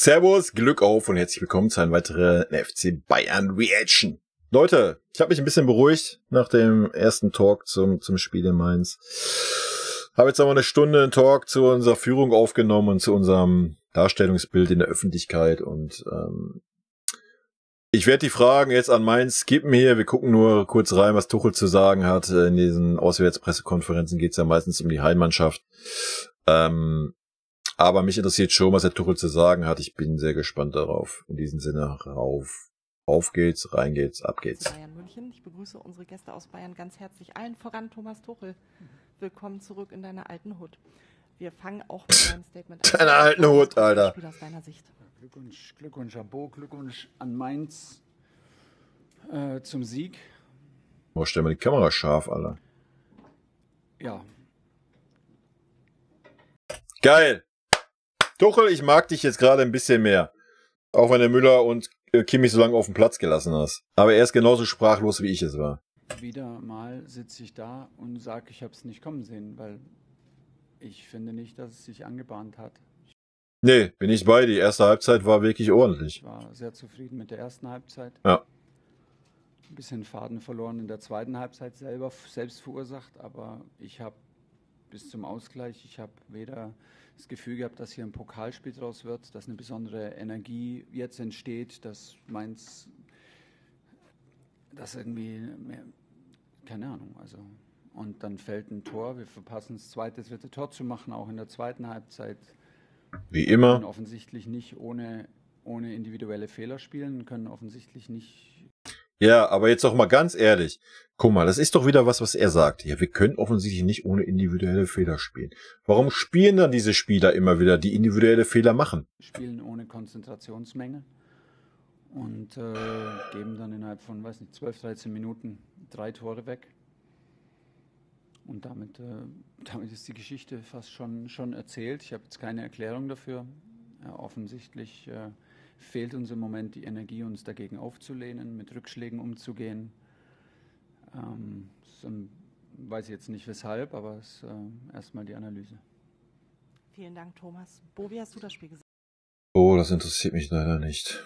Servus, Glück auf und herzlich willkommen zu einer weiteren FC Bayern Reaction. Leute, ich habe mich ein bisschen beruhigt nach dem ersten Talk zum Spiel in Mainz. Habe jetzt aber eine Stunde einen Talk zu unserer Führung aufgenommen und zu unserem Darstellungsbild in der Öffentlichkeit und ich werde die Fragen jetzt an Mainz skippen hier. Wir gucken nur kurz rein, was Tuchel zu sagen hat. In diesen Auswärtspressekonferenzen geht es ja meistens um die Heimmannschaft. Aber mich interessiert schon, was der Tuchel zu sagen hat. Ich bin sehr gespannt darauf. In diesem Sinne, auf geht's, rein geht's, ab geht's. Bayern München. Ich begrüße unsere Gäste aus Bayern ganz herzlich. Allen voran Thomas Tuchel. Willkommen zurück in deiner alten Hut. Wir fangen auch mit deinem Statement an. Deine alten Hut, Alter. Spiel aus deiner Sicht. Glückwunsch, Chapeau, Glückwunsch an Mainz zum Sieg. Oh, stell mal die Kamera scharf, Alter. Ja. Geil. Tuchel, ich mag dich jetzt gerade ein bisschen mehr. Auch wenn der Müller und Kimmich so lange auf dem Platz gelassen hast. Aber er ist genauso sprachlos, wie ich es war. Wieder mal sitze ich da und sage, ich habe es nicht kommen sehen, weil ich finde nicht, dass es sich angebahnt hat. Nee, bin ich bei. Die erste Halbzeit war wirklich ordentlich. Ich war sehr zufrieden mit der ersten Halbzeit. Ja. Ein bisschen Faden verloren in der zweiten Halbzeit selbst verursacht, aber ich habe bis zum Ausgleich, ich habe weder das Gefühl gehabt, dass hier ein Pokalspiel draus wird, dass eine besondere Energie jetzt entsteht, dass Mainz, das irgendwie, mehr, keine Ahnung, also, und dann fällt ein Tor, wir verpassen das zweite, dritte Tor zu machen, auch in der zweiten Halbzeit. Wie immer. Können offensichtlich nicht ohne individuelle Fehler spielen, können offensichtlich nicht. Ja, aber jetzt doch mal ganz ehrlich. Guck mal, das ist doch wieder was er sagt. Ja, wir können offensichtlich nicht ohne individuelle Fehler spielen. Warum spielen dann diese Spieler immer wieder, die individuelle Fehler machen? Spielen ohne Konzentrationsmenge und geben dann innerhalb von, 12, 13 Minuten 3 Tore weg. Und damit ist die Geschichte fast schon erzählt. Ich habe jetzt keine Erklärung dafür. Offensichtlich fehlt uns im Moment die Energie, uns dagegen aufzulehnen, mit Rückschlägen umzugehen. Weiß ich jetzt nicht weshalb, aber es ist erstmal die Analyse. Vielen Dank, Thomas. Bo, wie hast du das Spiel gesehen? Oh, das interessiert mich leider nicht.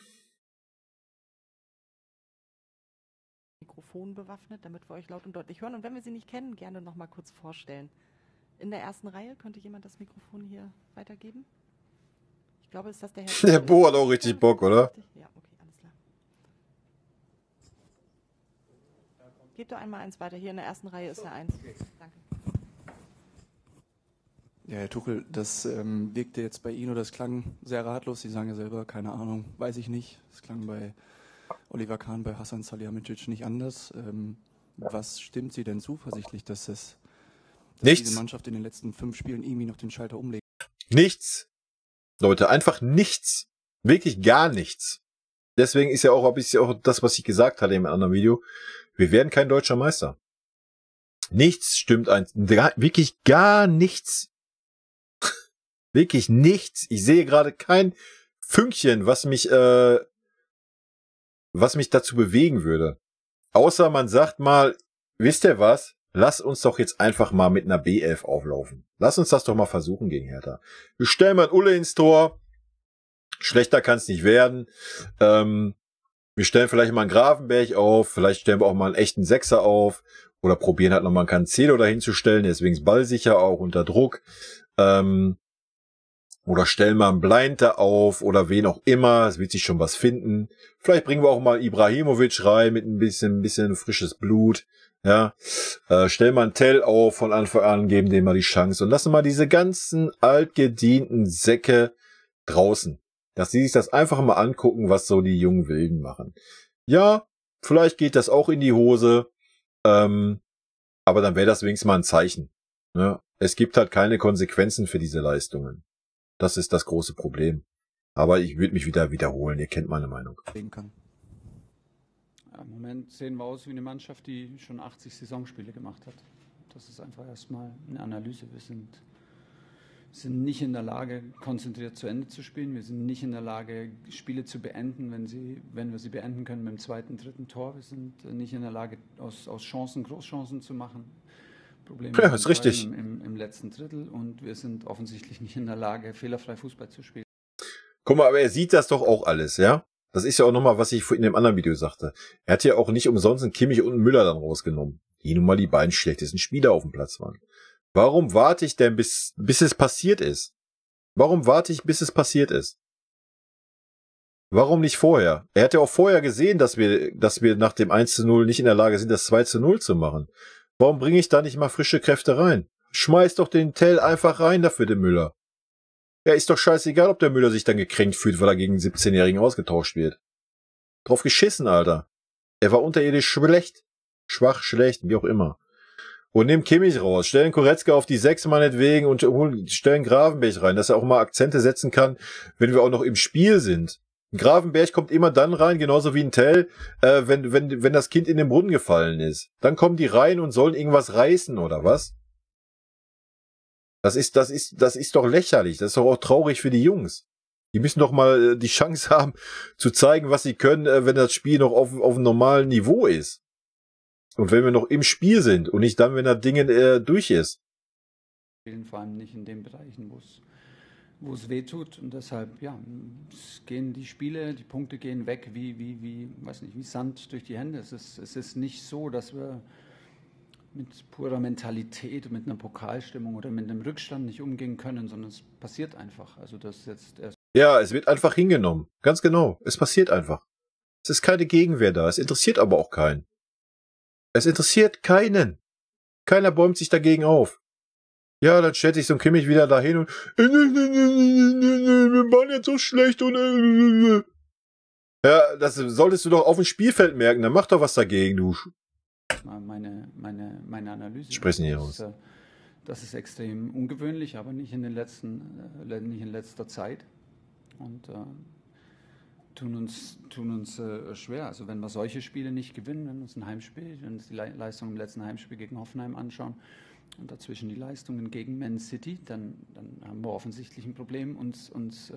Mikrofon bewaffnet, damit wir euch laut und deutlich hören. Und wenn wir sie nicht kennen, gerne noch mal kurz vorstellen. In der ersten Reihe könnte jemand das Mikrofon hier weitergeben? Ich glaube, ist das der Herr... Der Bo hat auch richtig Bock, oder? Ja, okay, alles klar. Gebt doch einmal eins weiter. Hier in der ersten Reihe ist der eins. Danke. Ja, Herr Tuchel, das wirkte jetzt bei Ihnen oder das klang sehr ratlos. Sie sagen ja selber, keine Ahnung, weiß ich nicht. Das klang bei Oliver Kahn, bei Hasan Salihamidzic nicht anders. Was stimmt Sie denn zuversichtlich, dass diese Mannschaft in den letzten 5 Spielen irgendwie noch den Schalter umlegt? Nichts. Leute, einfach nichts. Wirklich gar nichts. Deswegen ist ja auch das, was ich gesagt hatte im anderen Video. Wir werden kein deutscher Meister. Nichts stimmt wirklich gar nichts. Wirklich nichts. Ich sehe gerade kein Fünkchen, was mich dazu bewegen würde. Außer man sagt mal, wisst ihr was? Lass uns doch jetzt einfach mal mit einer B11 auflaufen. Lass uns das doch mal versuchen gegen Hertha. Wir stellen mal einen Ulle ins Tor. Schlechter kann es nicht werden. Wir stellen vielleicht mal einen Grafenberg auf. Vielleicht stellen wir auch mal einen echten Sechser auf. Oder probieren halt nochmal einen Cancelo dahin zu stellen. Deswegen ist ballsicher, auch unter Druck. Oder stellen wir einen Blind da auf oder wen auch immer. Es wird sich schon was finden. Vielleicht bringen wir auch mal Ibrahimovic rein mit ein bisschen frisches Blut. Ja, stellen wir einen Tell auf von Anfang an, geben dem mal die Chance und lassen mal diese ganzen altgedienten Säcke draußen. Dass sie sich das einfach mal angucken, was so die jungen Wilden machen. Ja, vielleicht geht das auch in die Hose. Aber dann wäre das wenigstens mal ein Zeichen. Ne? Es gibt halt keine Konsequenzen für diese Leistungen. Das ist das große Problem. Aber ich würde mich wieder wiederholen. Ihr kennt meine Meinung. Im Moment sehen wir aus wie eine Mannschaft, die schon 80 Saisonspiele gemacht hat. Das ist einfach erstmal eine Analyse. Wir sind nicht in der Lage, konzentriert zu Ende zu spielen. Wir sind nicht in der Lage, Spiele zu beenden, wenn wir sie beenden können mit dem zweiten, dritten Tor. Wir sind nicht in der Lage, aus Chancen Großchancen zu machen. Probleme ist richtig. Im letzten Drittel und wir sind offensichtlich nicht in der Lage, fehlerfrei Fußball zu spielen. Guck mal, aber er sieht das doch auch alles, ja? Das ist ja auch nochmal, was ich in dem anderen Video sagte. Er hat ja auch nicht umsonst einen Kimmich und einen Müller dann rausgenommen, die nun mal die beiden schlechtesten Spieler auf dem Platz waren. Warum warte ich denn, bis es passiert ist? Warum warte ich, bis es passiert ist? Warum nicht vorher? Er hat ja auch vorher gesehen, dass wir nach dem 1:0 nicht in der Lage sind, das 2:0 zu machen. Warum bringe ich da nicht mal frische Kräfte rein? Schmeiß doch den Tell einfach rein dafür, den Müller. Ja, ist doch scheißegal, ob der Müller sich dann gekränkt fühlt, weil er gegen einen 17-Jährigen ausgetauscht wird. Drauf geschissen, Alter. Er war unterirdisch schlecht. Schwach, schlecht, wie auch immer. Und nimm Kimmich raus, stellen Goretzka auf die 6 meinetwegen und stellen Gravenberch rein, dass er auch mal Akzente setzen kann, wenn wir auch noch im Spiel sind. Gravenberch kommt immer dann rein, genauso wie ein Tell, wenn das Kind in den Brunnen gefallen ist. Dann kommen die rein und sollen irgendwas reißen, oder was? Das ist doch lächerlich. Das ist doch auch traurig für die Jungs. Die müssen doch mal die Chance haben, zu zeigen, was sie können, wenn das Spiel noch auf einem normalen Niveau ist. Und wenn wir noch im Spiel sind und nicht dann, wenn das Ding durch ist. Vor allem nicht in den Bereichen, wo es weh tut. Und deshalb, ja, es gehen die Spiele, die Punkte gehen weg wie Sand durch die Hände. Es ist nicht so, dass wir mit purer Mentalität, mit einer Pokalstimmung oder mit einem Rückstand nicht umgehen können, sondern es passiert einfach. Also das jetzt erst. Ja, es wird einfach hingenommen. Ganz genau. Es passiert einfach. Es ist keine Gegenwehr da. Es interessiert aber auch keinen. Es interessiert keinen. Keiner bäumt sich dagegen auf. Ja, dann stellt sich so ein Kimmich wieder dahin und wir waren jetzt so schlecht und ja, das solltest du doch auf dem Spielfeld merken. Dann mach doch was dagegen, du. Meine Analyse. Sprechen hier aus. Das ist extrem ungewöhnlich, aber nicht in letzter Zeit. Und tun uns schwer. Also wenn wir solche Spiele nicht gewinnen, wenn wir uns die Leistung im letzten Heimspiel gegen Hoffenheim anschauen und dazwischen die Leistungen gegen Man City, dann haben wir offensichtlich ein Problem, uns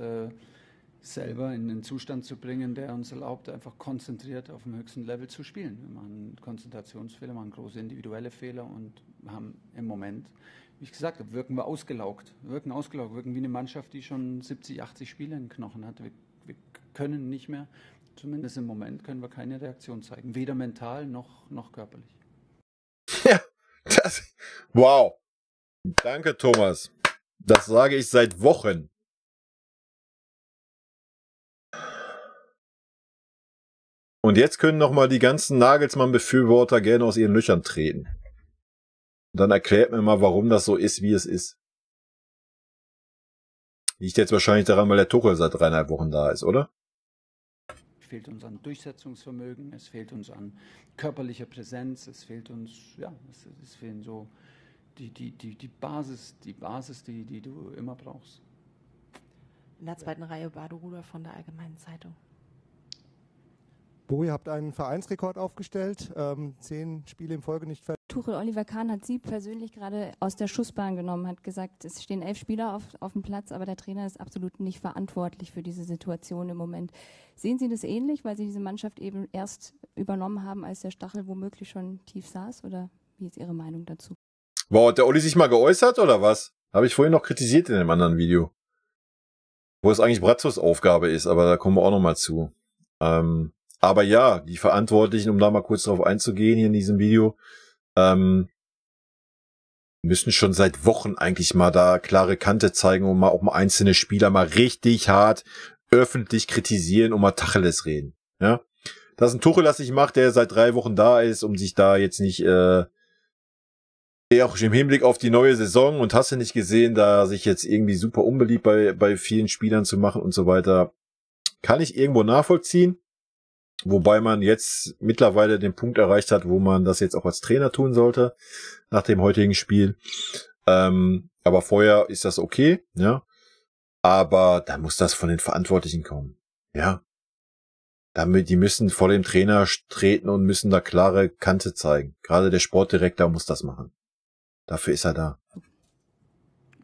selber in den Zustand zu bringen, der uns erlaubt, einfach konzentriert auf dem höchsten Level zu spielen. Wir machen Konzentrationsfehler, machen große individuelle Fehler und haben im Moment, wie ich gesagt habe, wirken ausgelaugt, wirken wie eine Mannschaft, die schon 70, 80 Spiele in den Knochen hat. Wir können nicht mehr, zumindest im Moment, können wir keine Reaktion zeigen. Weder mental noch körperlich. Ja, wow. Danke, Thomas. Das sage ich seit Wochen. Und jetzt können nochmal die ganzen Nagelsmann-Befürworter gerne aus ihren Löchern treten. Und dann erklärt mir mal, warum das so ist, wie es ist. Liegt jetzt wahrscheinlich daran, weil der Tuchel seit 3,5 Wochen da ist, oder? Es fehlt uns an Durchsetzungsvermögen, es fehlt uns an körperlicher Präsenz, es fehlt uns, ja, es fehlen so die Basis, die du immer brauchst. In der zweiten Reihe Baderuder von der Allgemeinen Zeitung. Bo, ihr habt einen Vereinsrekord aufgestellt, 10 Spiele in Folge nicht verloren. Tuchel Oliver Kahn hat Sie persönlich gerade aus der Schussbahn genommen, hat gesagt, es stehen 11 Spieler auf dem Platz, aber der Trainer ist absolut nicht verantwortlich für diese Situation im Moment. Sehen Sie das ähnlich, weil Sie diese Mannschaft eben erst übernommen haben, als der Stachel womöglich schon tief saß? Oder wie ist Ihre Meinung dazu? Wow, hat der Olli sich mal geäußert oder was? Habe ich vorhin noch kritisiert in dem anderen Video. Wo es eigentlich Bratzos Aufgabe ist, aber da kommen wir auch noch mal zu. Aber ja, die Verantwortlichen, um da mal kurz drauf einzugehen hier in diesem Video, müssen schon seit Wochen eigentlich mal da klare Kante zeigen und mal auch mal einzelne Spieler mal richtig hart öffentlich kritisieren und mal Tacheles reden. Ja, das ist ein Tuchel, das ich mache, der seit 3 Wochen da ist, um sich da jetzt nicht eher auch im Hinblick auf die neue Saison und hast du nicht gesehen, da sich jetzt irgendwie super unbeliebt bei vielen Spielern zu machen und so weiter, kann ich irgendwo nachvollziehen. Wobei man jetzt mittlerweile den Punkt erreicht hat, wo man das jetzt auch als Trainer tun sollte, nach dem heutigen Spiel. Aber vorher ist das okay, ja. Aber da muss das von den Verantwortlichen kommen, ja. Die müssen vor dem Trainer treten und müssen da klare Kante zeigen. Gerade der Sportdirektor muss das machen. Dafür ist er da.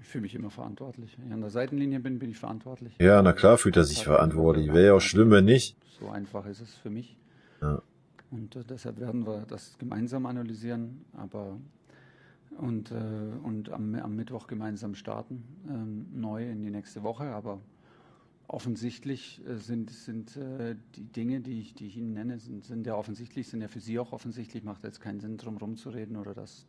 Ich fühle mich immer verantwortlich. Wenn ich an der Seitenlinie bin ich verantwortlich. Ja, na klar fühlt er sich verantwortlich. Wäre ja auch schlimm, wenn nicht. So einfach ist es für mich. Ja. Und deshalb werden wir das gemeinsam analysieren, und am Mittwoch gemeinsam starten, neu in die nächste Woche. Aber offensichtlich sind die Dinge, die ich Ihnen nenne, sind ja offensichtlich, sind ja für Sie auch offensichtlich. Macht jetzt keinen Sinn, drum rumzureden oder das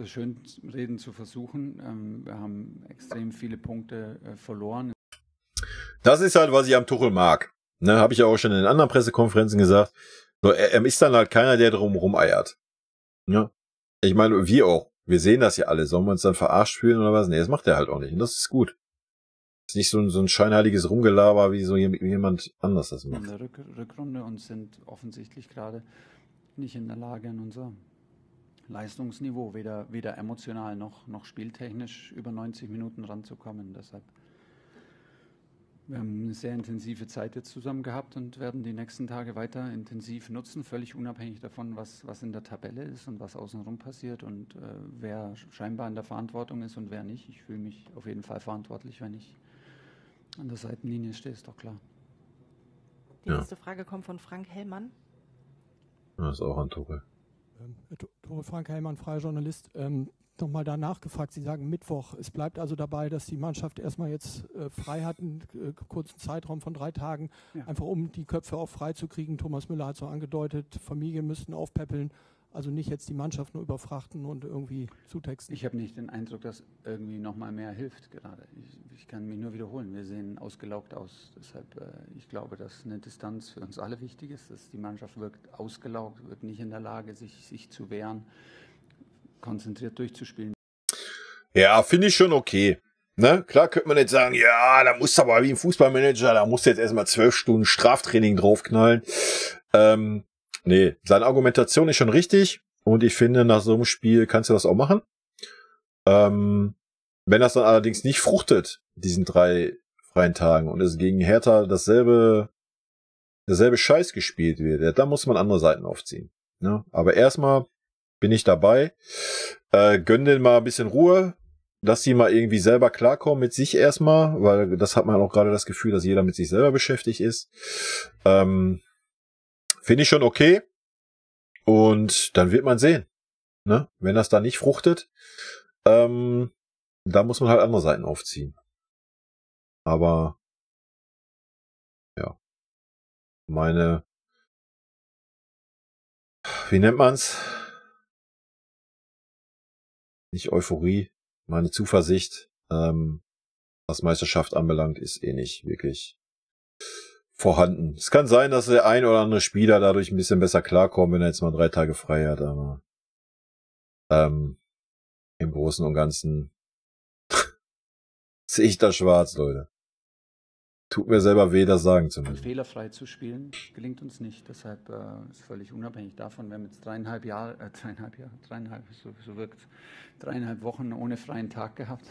Schönreden zu versuchen. Wir haben extrem viele Punkte verloren. Das ist halt, was ich am Tuchel mag. Ne, habe ich ja auch schon in den anderen Pressekonferenzen gesagt. So, er ist dann halt keiner, der drum rumeiert. Ja. Ich meine, wir auch. Wir sehen das ja alle. Sollen wir uns dann verarscht fühlen oder was? Nee, das macht er halt auch nicht. Und das ist gut. Das ist nicht so ein scheinheiliges Rumgelaber, wie so jemand anders das macht. In der Rückrunde und sind offensichtlich gerade nicht in der Lage, an unser Leistungsniveau, weder emotional noch spieltechnisch über 90 Minuten ranzukommen. Deshalb, wir haben eine sehr intensive Zeit jetzt zusammen gehabt und werden die nächsten Tage weiter intensiv nutzen, völlig unabhängig davon, was in der Tabelle ist und was außenrum passiert und wer scheinbar in der Verantwortung ist und wer nicht. Ich fühle mich auf jeden Fall verantwortlich, wenn ich an der Seitenlinie stehe, ist doch klar. Die nächste Frage kommt von Frank Hellmann. Das ist auch an Tuchel. Frank Hellmann, freier Journalist. Nochmal da nachgefragt, Sie sagen Mittwoch. Es bleibt also dabei, dass die Mannschaft erstmal jetzt frei hat, einen kurzen Zeitraum von 3 Tagen, einfach um die Köpfe auch frei zu kriegen. Thomas Müller hat so angedeutet, Familien müssten aufpäppeln. Also nicht jetzt die Mannschaft nur überfrachten und irgendwie zutexten. Ich habe nicht den Eindruck, dass irgendwie nochmal mehr hilft gerade. Ich kann mich nur wiederholen. Wir sehen ausgelaugt aus. Deshalb, ich glaube, dass eine Distanz für uns alle wichtig ist. Dass die Mannschaft wirkt ausgelaugt, wirkt nicht in der Lage, sich zu wehren, konzentriert durchzuspielen. Ja, finde ich schon okay. Ne? Klar könnte man jetzt sagen, ja, da musst du aber wie ein Fußballmanager, da musst du jetzt erstmal 12 Stunden Straftraining draufknallen. Nee, seine Argumentation ist schon richtig und ich finde, nach so einem Spiel kannst du das auch machen. Wenn das dann allerdings nicht fruchtet, diesen 3 freien Tagen und es gegen Hertha derselbe Scheiß gespielt wird, ja, dann muss man andere Seiten aufziehen. Ne? Aber erstmal bin ich dabei, gönn denen mal ein bisschen Ruhe, dass sie mal irgendwie selber klarkommen mit sich erstmal, weil das hat man auch gerade das Gefühl, dass jeder mit sich selber beschäftigt ist. Finde ich schon okay. Und dann wird man sehen. Ne? Wenn das da nicht fruchtet, da muss man halt andere Seiten aufziehen. Aber ja, wie nennt man's? Nicht Euphorie, meine Zuversicht, was Meisterschaft anbelangt, ist eh nicht wirklich vorhanden. Es kann sein, dass der ein oder andere Spieler dadurch ein bisschen besser klarkommt, wenn er jetzt mal 3 Tage frei hat, aber im Großen und Ganzen sehe ich das schwarz, Leute. Tut mir selber weh, das sagen zu müssen. Fehlerfrei zu spielen, gelingt uns nicht. Deshalb ist völlig unabhängig davon, wir haben jetzt 3,5 Wochen ohne freien Tag gehabt.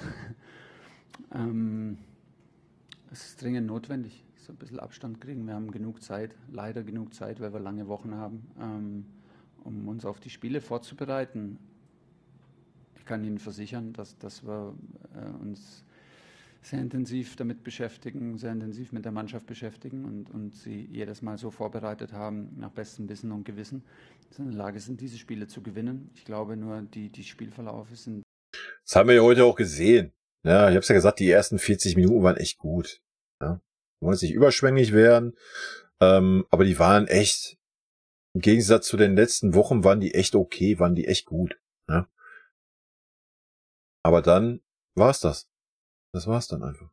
Es ist dringend notwendig, so ein bisschen Abstand kriegen. Wir haben genug Zeit, leider genug Zeit, weil wir lange Wochen haben, um uns auf die Spiele vorzubereiten. Ich kann Ihnen versichern, dass wir uns sehr intensiv damit beschäftigen, sehr intensiv mit der Mannschaft beschäftigen und sie jedes Mal so vorbereitet haben, nach bestem Wissen und Gewissen, dass sie in der Lage sind, diese Spiele zu gewinnen. Ich glaube nur, die Spielverläufe sind... Das haben wir ja heute auch gesehen. Ja, ich habe es ja gesagt, die ersten 40 Minuten waren echt gut. Ja. Wir wollen jetzt nicht überschwänglich werden, aber die waren echt, im Gegensatz zu den letzten Wochen, waren die echt okay, waren die echt gut. Ja. Aber dann war's das. Das war's dann einfach.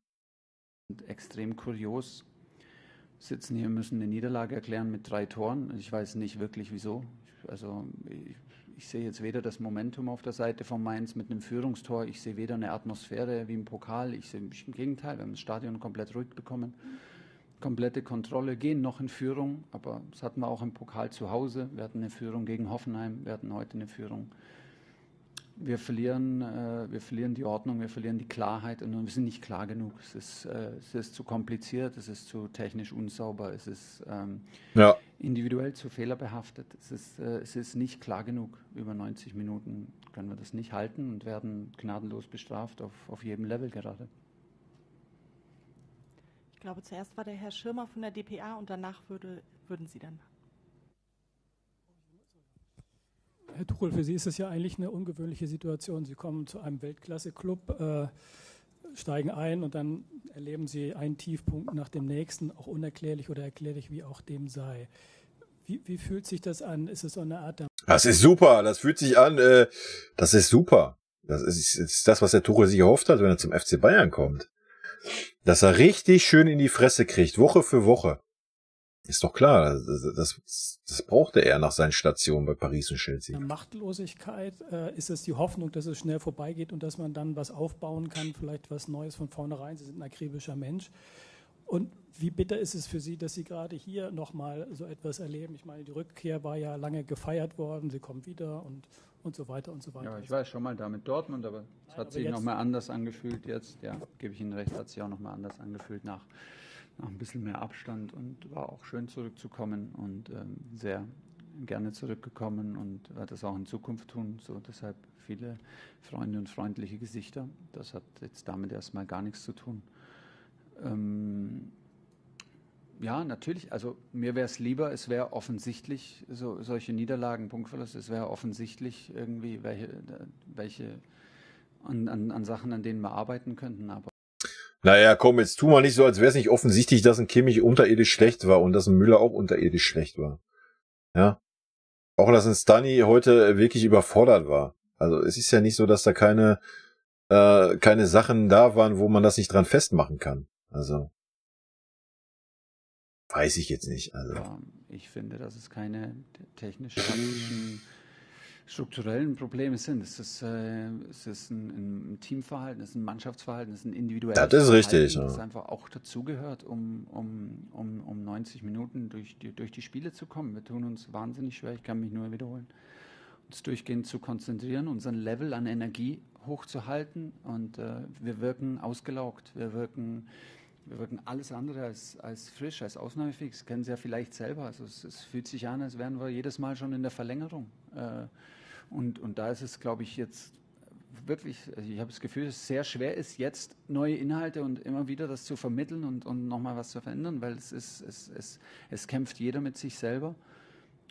Extrem kurios. Sitzen hier, müssen eine Niederlage erklären mit 3 Toren. Ich weiß nicht wirklich wieso. Ich sehe jetzt weder das Momentum auf der Seite von Mainz mit einem Führungstor, ich sehe weder eine Atmosphäre wie im Pokal, ich sehe im Gegenteil, wir haben das Stadion komplett ruhig bekommen. Komplette Kontrolle, gehen noch in Führung, aber das hatten wir auch im Pokal zu Hause. Wir hatten eine Führung gegen Hoffenheim, wir hatten heute eine Führung. Wir verlieren die Ordnung, wir verlieren die Klarheit und wir sind nicht klar genug. Es ist zu kompliziert, es ist zu technisch unsauber, es ist individuell zu fehlerbehaftet. Es ist nicht klar genug. Über 90 Minuten können wir das nicht halten und werden gnadenlos bestraft auf jedem Level gerade. Ich glaube, zuerst war der Herr Schirmer von der dpa und danach würden Sie dann. Herr Tuchel, für Sie ist es ja eigentlich eine ungewöhnliche Situation. Sie kommen zu einem Weltklasse-Club. steigen ein und dann erleben sie einen Tiefpunkt nach dem nächsten, auch unerklärlich oder erklärlich, wie auch dem sei. Wie fühlt sich das an? Ist es so eine Art der... Das ist super, das fühlt sich an, das ist super. Das ist das, was der Tuchel sich erhofft hat, wenn er zum FC Bayern kommt. Dass er richtig schön in die Fresse kriegt, Woche für Woche. Ist doch klar, das brauchte er nach seinen Stationen bei Paris und Chelsea. Machtlosigkeit, ist es die Hoffnung, dass es schnell vorbeigeht und dass man dann was aufbauen kann, vielleicht was Neues von vornherein. Sie sind ein akribischer Mensch. Und wie bitter ist es für Sie, dass Sie gerade hier nochmal so etwas erleben? Ich meine, die Rückkehr war ja lange gefeiert worden, Sie kommen wieder und so weiter und so weiter. Ja, ich war schon mal da mit Dortmund, aber es hat sich nochmal anders angefühlt jetzt. Ja, gebe ich Ihnen recht, hat sich auch nochmal anders angefühlt nach ein bisschen mehr Abstand und war auch schön zurückzukommen und sehr gerne zurückgekommen und werde das auch in Zukunft tun. So, deshalb viele Freunde und freundliche Gesichter. Das hat jetzt damit erstmal gar nichts zu tun. Ja, natürlich, also mir wäre es lieber, es wäre offensichtlich, solche Niederlagen, Punktverlust, es wäre offensichtlich irgendwie welche an Sachen, an denen wir arbeiten könnten, aber naja, komm, jetzt tu mal nicht so, als wäre es nicht offensichtlich, dass ein Kimmich unterirdisch schlecht war und dass ein Müller auch unterirdisch schlecht war. Ja. Auch, dass ein Stani heute wirklich überfordert war. Also es ist ja nicht so, dass da keine Sachen da waren, wo man das nicht dran festmachen kann. Also weiß ich jetzt nicht. Also ja, ich finde, dass es keine technisch-taktischen strukturellen Probleme sind. Es ist ein Teamverhalten, es ist ein Mannschaftsverhalten, es ist ein individuelles Verhalten. Das ist richtig, das einfach auch dazugehört, um 90 Minuten durch die Spiele zu kommen. Wir tun uns wahnsinnig schwer, ich kann mich nur wiederholen, uns durchgehend zu konzentrieren, unseren Level an Energie hochzuhalten und wir wirken ausgelaugt, wir wirken alles andere als frisch, als ausnahmefähig. Das kennen Sie ja vielleicht selber. Also es fühlt sich an, als wären wir jedes Mal schon in der Verlängerung. Und da ist es, glaube ich, jetzt wirklich, also ich habe das Gefühl, dass es sehr schwer ist, jetzt neue Inhalte und immer wieder das zu vermitteln und nochmal was zu verändern, weil es kämpft jeder mit sich selber.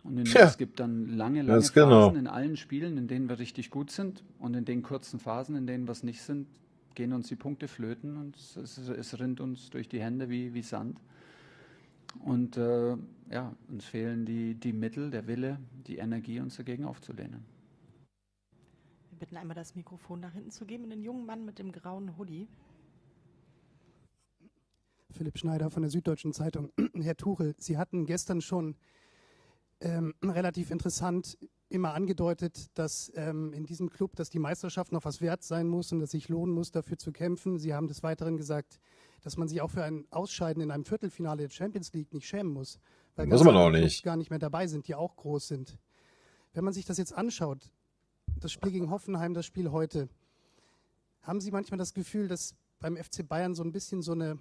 Und es gibt dann lange Phasen in allen Spielen, in denen wir richtig gut sind und in den kurzen Phasen, in denen wir es nicht sind, gehen uns die Punkte flöten und es rinnt uns durch die Hände wie Sand. Und uns fehlen die Mittel, der Wille, die Energie, uns dagegen aufzulehnen. Wir bitten einmal das Mikrofon nach hinten zu geben, den jungen Mann mit dem grauen Hoodie. Philipp Schneider von der Süddeutschen Zeitung. Herr Tuchel, Sie hatten gestern schon relativ interessant immer angedeutet, dass in diesem Club, dass die Meisterschaft noch was wert sein muss und dass sich lohnen muss, dafür zu kämpfen. Sie haben des Weiteren gesagt, dass man sich auch für ein Ausscheiden in einem Viertelfinale der Champions League nicht schämen muss, weil muss man auch nicht. gar nicht mehr dabei sind, die auch groß sind. Wenn man sich das jetzt anschaut, das Spiel gegen Hoffenheim, das Spiel heute, haben Sie manchmal das Gefühl, dass beim FC Bayern so ein bisschen so eine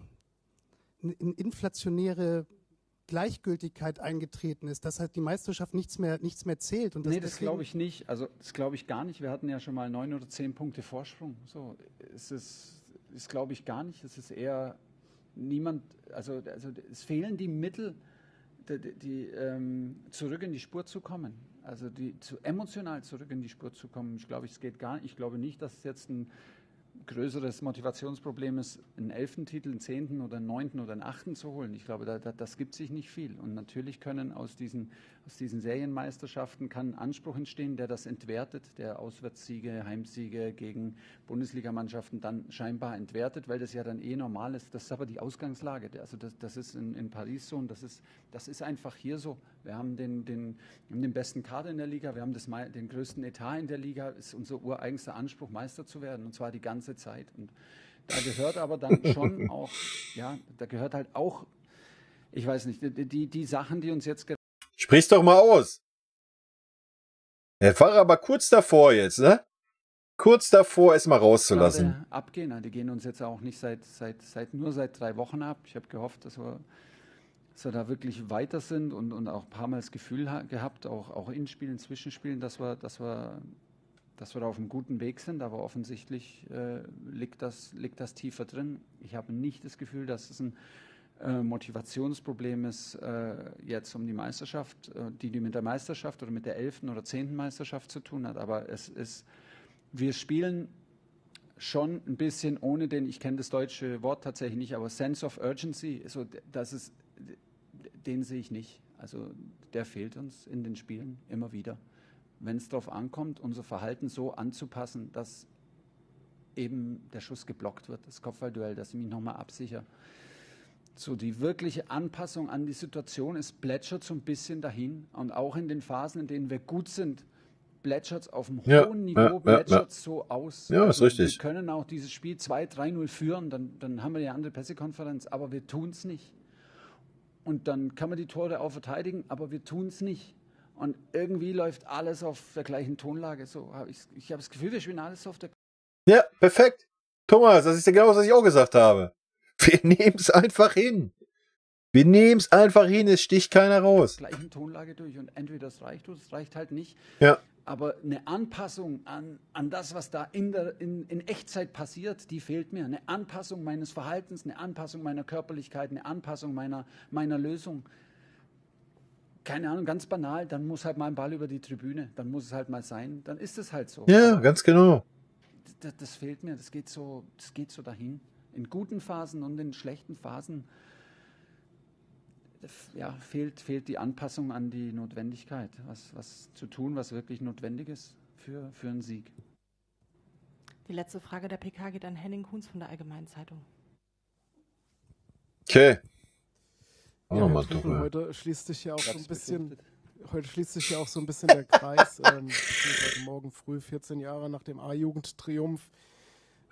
inflationäre Gleichgültigkeit eingetreten ist, dass halt die Meisterschaft nichts mehr zählt? Und das glaube ich nicht. Also das glaube ich gar nicht. Wir hatten ja schon mal 9 oder 10 Punkte Vorsprung. So, ist glaube ich gar nicht. Es ist eher niemand, also es fehlen die Mittel, zurück in die Spur zu kommen. Also emotional zurück in die Spur zu kommen. Ich glaube, es geht gar nicht. Ich glaube nicht, dass es jetzt ein größeres Motivationsproblem ist, einen 11. Titel, einen 10. oder einen 9. oder einen 8. zu holen. Ich glaube, das gibt sich nicht viel. Und natürlich können aus diesen Serienmeisterschaften kann Anspruch entstehen, der das entwertet, der Auswärtssiege, Heimsiege gegen Bundesligamannschaften dann scheinbar entwertet, weil das ja dann normal ist. Das ist aber die Ausgangslage. Also das ist in Paris so und das ist einfach hier so. Wir haben den besten Kader in der Liga, wir haben den größten Etat in der Liga. Es ist unser ureigenster Anspruch, Meister zu werden, und zwar die ganze Zeit. Und da gehört aber dann schon auch, da gehört halt auch, ich weiß nicht, die Sachen, die uns jetzt... Sprich's doch mal aus. Er war aber kurz davor jetzt, ne? Kurz davor, es mal rauszulassen. Abgehen, die gehen uns jetzt auch nicht nur seit 3 Wochen ab. Ich habe gehofft, dass wir da wirklich weiter sind und auch ein paar Mal das Gefühl gehabt, auch in Spielen, Zwischenspielen, dass wir da auf einem guten Weg sind, aber offensichtlich liegt das tiefer drin. Ich habe nicht das Gefühl, dass es ein Motivationsproblem ist jetzt um die Meisterschaft, die mit der Meisterschaft oder mit der 11. oder 10. Meisterschaft zu tun hat, aber wir spielen schon ein bisschen ohne ich kenne das deutsche Wort tatsächlich nicht, aber Sense of Urgency, so, den sehe ich nicht. Also der fehlt uns in den Spielen immer wieder. Wenn es darauf ankommt, unser Verhalten so anzupassen, dass eben der Schuss geblockt wird, das Kopfballduell, dass ich mich nochmal absichere. So die wirkliche Anpassung an die Situation, es plätschert so ein bisschen dahin. Und auch in den Phasen, in denen wir gut sind, plätschert es auf einem hohen Niveau, plätschert es so aus. Ja, also ist richtig. Wir können auch dieses Spiel 2-3-0 führen, dann haben wir eine andere Pressekonferenz, aber wir tun es nicht. Und dann kann man die Tore auch verteidigen, aber wir tun es nicht. Und irgendwie läuft alles auf der gleichen Tonlage. So, ich habe das Gefühl, wir spielen alles auf der... Ja, perfekt. Thomas, das ist ja genau, was ich auch gesagt habe. Wir nehmen es einfach hin. Wir nehmen es einfach hin, es sticht keiner raus. Gleichen Tonlage durch und entweder das reicht oder es reicht halt nicht. Ja. Aber eine Anpassung an das, was da in Echtzeit passiert, die fehlt mir. Eine Anpassung meines Verhaltens, eine Anpassung meiner Körperlichkeit, eine Anpassung meiner Lösung. Keine Ahnung, ganz banal, dann muss halt mal ein Ball über die Tribüne, dann muss es halt mal sein, dann ist es halt so. Ja, ganz genau. Das fehlt mir, das geht so dahin. In guten Phasen und in schlechten Phasen fehlt die Anpassung an die Notwendigkeit, was zu tun, was wirklich notwendig ist für einen Sieg. Die letzte Frage der PK geht an Henning Kunz von der Allgemeinen Zeitung. Okay. Ja, heute schließt sich ja auch so ein bisschen... Heute schließt sich ja auch so ein bisschen der Kreis. Heute Morgen früh, 14 Jahre nach dem A-Jugend-Triumph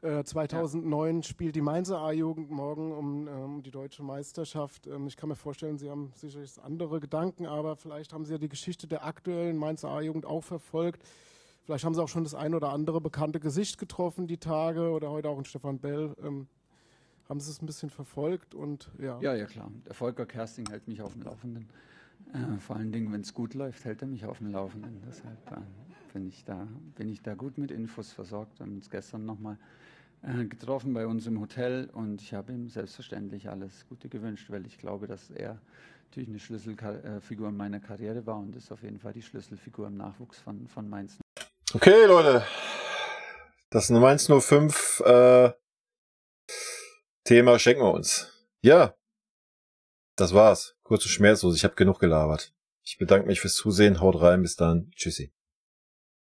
2009, spielt die Mainzer A-Jugend morgen um die deutsche Meisterschaft. Ich kann mir vorstellen, Sie haben sicherlich andere Gedanken, aber vielleicht haben Sie ja die Geschichte der aktuellen Mainzer A-Jugend auch verfolgt. Vielleicht haben Sie auch schon das ein oder andere bekannte Gesicht getroffen die Tage oder heute auch in Stefan Bell. Haben Sie es ein bisschen verfolgt? Und ja, klar. Der Volker Kersting hält mich auf dem Laufenden. Vor allen Dingen, wenn es gut läuft, hält er mich auf dem Laufenden. Deshalb bin ich da gut mit Infos versorgt. Wir haben uns gestern nochmal getroffen bei uns im Hotel und ich habe ihm selbstverständlich alles Gute gewünscht, weil ich glaube, dass er natürlich eine Schlüsselfigur in meiner Karriere war und ist auf jeden Fall die Schlüsselfigur im Nachwuchs von Mainz. Okay, Leute. Das Mainz 05 Thema schenken wir uns. Ja. Das war's. Kurz und schmerzlos. Ich habe genug gelabert. Ich bedanke mich fürs Zusehen. Haut rein. Bis dann. Tschüssi.